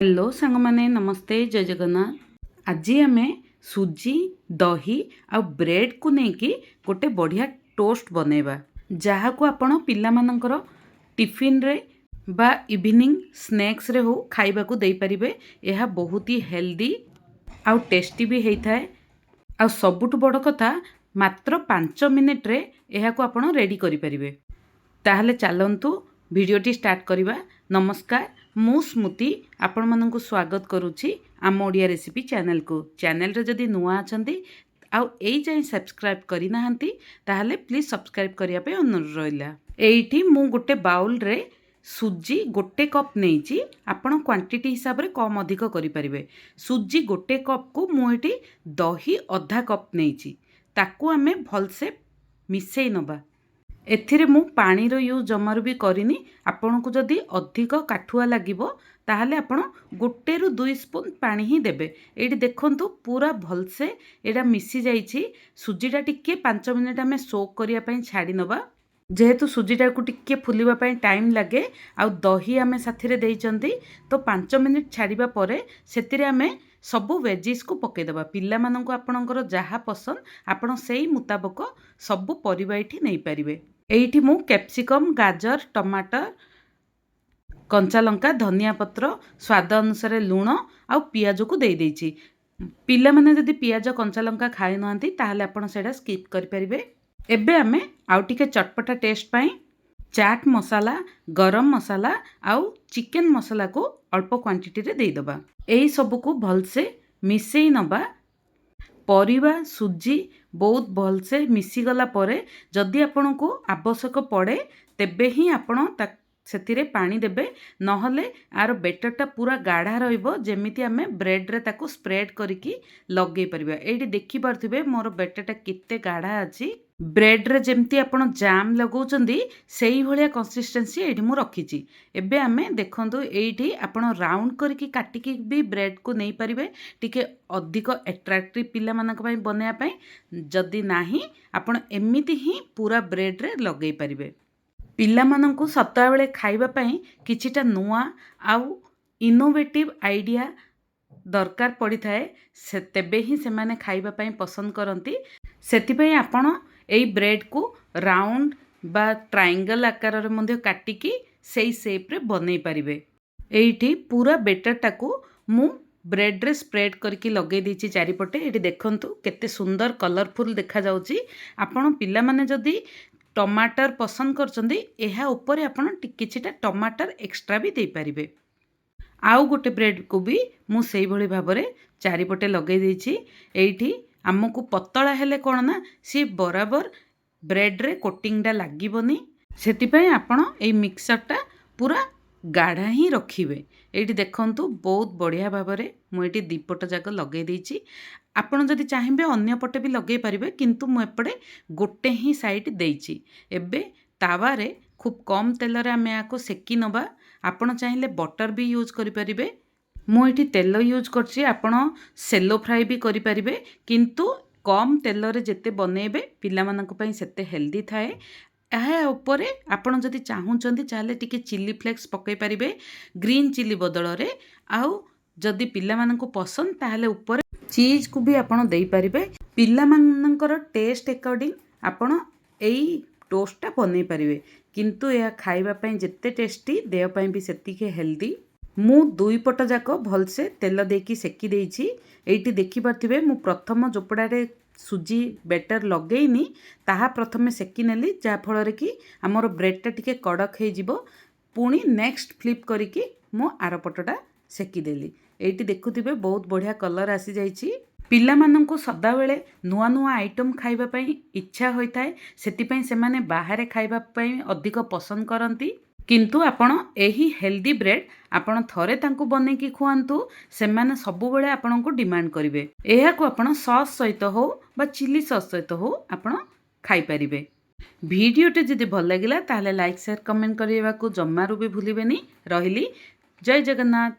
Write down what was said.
Hello सांग माने नमस्ते जय जगन्नाथ। आज आम सुजी दही आ ब्रेड को लेकिन गोटे बढ़िया टोस्ट बनैबा जहाँ को आपण पिला मानकर टिफिन रे बा इवनिंग स्नैक्स रे हो खाइबा को दे परिबे। यह बहुत ही हेल्दी आ टेस्टी भी होता है। आ सबुठ बड़ कथा मात्र 5 मिनिट रे यह को आपण रेडी करि परिबे। ताहले चलंतु भिडियोटी स्टार्ट करिबा। नमस्कार, मु स्मृति आपण मानकु स्वागत करुछि आम ओडिया रेसिपी चैनल को। चैनल रे जदि नुआ अछंती आउ एई जाय सब्सक्राइब करि नाहंती ताहले प्लीज सब्सक्राइब करिया पे अनुरोध रहिला। एइठी मु गोटे बाउल रे सुजी गोटे कप नेइछि। आपण क्वांटिटी हिसाब रे कम अधिक करि परिबे। सुजी गोटे कप को मु एठी दही आधा कप नेइछि। ताकू आमे भलसे मिसेई नबा। एथिरे मु पानी रो यूज जमार भी करिनी। आपन को जदि अधिक काठुआ लागिबो ताहले आपण 1 ରୁ 2 स्पून पानी ही देबे। एठी देखंतु पूरा भलसे एटा मिसी जाइछि। सुजीटा टिके 5 मिनिट आमे सोक करिया पई छाडी नबा। जेहेतु सुजीटा को टिके फुलिबा पई टाइम लागे आ दही आमे साथी रे देइचंती तो 5 मिनिट छाडीबा परे सेतिरे आमे सबु वेजिस को पके दबा। पिल्ला माननको आपणकर जहा पसंद आपण सेही मुताबक सबु परिबा एठी नै परिबे। एइठी मु कैप्सिकम, गाजर, टमाटर, कंचा लंका, धनिया पत्र, स्वाद अनुसार लूण आ पियाज को दे देइछि। पिल्ला माने जदि पियाज कंचा लंका खाइ नहंती ताहले आपण सेडा स्किप करि परिबे। एबे आमे आउ टिके चटपटा टेस्ट पाई चाट मसाला, गरम मसाला आउ चिकन मसाला को अल्प क्वांटिटी रे दे दबा। एई सब को भलसे मिसेई नबा। परिवा सुजी बहुत भलसे मिसी गला परे जदि आपण को आवश्यक पड़े तेबे ही आपण सेतिरे पानी देबे। नहले आर बेटरटा पूरा गाढ़ा रहिबो जेमिति आमे ब्रेड रे ताको स्प्रेड करिकी लगे परिबा। एठी देखि पारथिबे मोर बेटरटा केते गाढ़ा अछि। ब्रेड रे जेमति आपण जाम लगौचंदी सेही भलिया कंसिस्टेंसी एठी मु रखिछि। एबे आमे देखंतु एठी आपण राउंड करिकी काटिकी भी ब्रेड को नै परिबे। टिके अधिक अट्रैक्टिव पिल्ला मानक पई बनेया पई। जदि नाही आपण एमिति ही पूरा ब्रेड रे लगै परिबे। पिल्ला माननको सप्ताह बेले खाइबा पई किछिटा नुआ आउ इनोवेटिव आइडिया दरकार पड़ी थाए। से तेबे ही से माने खाइबा पई पसंद करंती। सेति पई आपण एई ब्रेड को राउंड बा ट्रायंगल आकार रे मध्ये काटिकी सेई शेप रे बनै परिबे। एइठी पूरा बेटरटा को मु ब्रेड रे स्प्रेड करके लगे दीची चारिपटे। एठी देखंतु केते सुंदर कलरफुल देखा जाउची। आपण पिल्ला माने जदि टमाटर पसंद करचंदी एहा ऊपर आपण किछिटा टमाटर एक्स्ट्रा भी दे परिबे। आउ गोटे ब्रेड को भी मु सेही भली भाबरे चारिपटे लगे दीची। एइठी हमकु पतळा हेले कोन ना सी बराबर ब्रेड रे कोटिंगडा लागिबोनी। सेति पई आपण एई मिक्सरटा पूरा गाढ़ा ही रखिबे। एठी देखंतु बहुत बढ़िया भाबरे मु एठी दीपट जाक लगे दीची। आपण जदि चाहिबे अन्य पटे भी लगे परिबे किंतु मु एपड़े गोटे ही साइड देइची। एबे तावा रे खूब कम तेल रे आमे आको सेकी नबा। आपण चाहिले बटर भी यूज करि परिबे। मु एठी तेल यूज करछि। आपण सेलो फ्राई भी करि परिबे किंतु कम तेल रे जेते बनेबे पिल्ला मानक पई सेते हेल्दी थाए। ଏହା ଉପରେ ଆପଣ ଯଦି ଚାହୁଁଛନ୍ତି ତାହେଲେ ଟିକେ ଚିଲି ଫ୍ଲେକ୍ସ ପକାଇ ପାରିବେ ଗ୍ରୀନ୍ ଚିଲି ବଦଳରେ। ଆଉ ଯଦି ପିଲାମାନଙ୍କୁ ପସନ୍ଦ ତାହେଲେ ଉପରେ ଚିଜକୁ ବି ଆପଣ ଦେଇପାରିବେ। ପିଲାମାନଙ୍କର ଟେଷ୍ଟ ଆକର୍ଡିଂ ଆପଣ ଏଇ ଟୋଷ୍ଟଟା ବନେଇ ପାରିବେ। କିନ୍ତୁ ଏହା ଖାଇବା ପାଇଁ ଯେତେ ଟେଷ୍ଟି ଦେହ ପାଇଁ ବି ସେତିକି ହେଲ୍ଦି। ମୁଁ ଦୁଇ ପଟ ଯାକ ଭଲସେ ତେଲ ଦେଇକି ସେକି ଦେଇଛି। ଏଇଠି ଦେଖିପାରୁଥିବେ ମୁଁ ପ୍ରଥମ ଯୋପଡ଼ାରେ सुजी बेटर लगेनी ताहा प्रथमे सेकी नेली जाफल कि आमर ब्रेडटा टिके कड़क हो। पुणी नेक्स्ट फ्लिप करिकी मु आरपटटा सेकीदेली। एटी देखुथिबे बहुत बढ़िया कलर आसी जाइछि। पिला माननको सदा बेले नुआ नुआ आइटम खाइबा पई इच्छा होइथाय। सेति पई से माने बाहरे खाइबा पई अधिक पसंद करंती। किंतु आपण एही हेल्दी ब्रेड आपण थरे तांको बने की खुआंतु से माने सबु बेले आपण को डिमांड करिवे। एहा को आपण सॉस सहित हो बा चिली सॉस सहित हो आपण खाइ परिबे। वीडियोटे जदि भल लागिला ताहले लाइक शेयर कमेंट करिवा को जम्मारू भी भूलिबेनी। रहिली जय जगन्नाथ।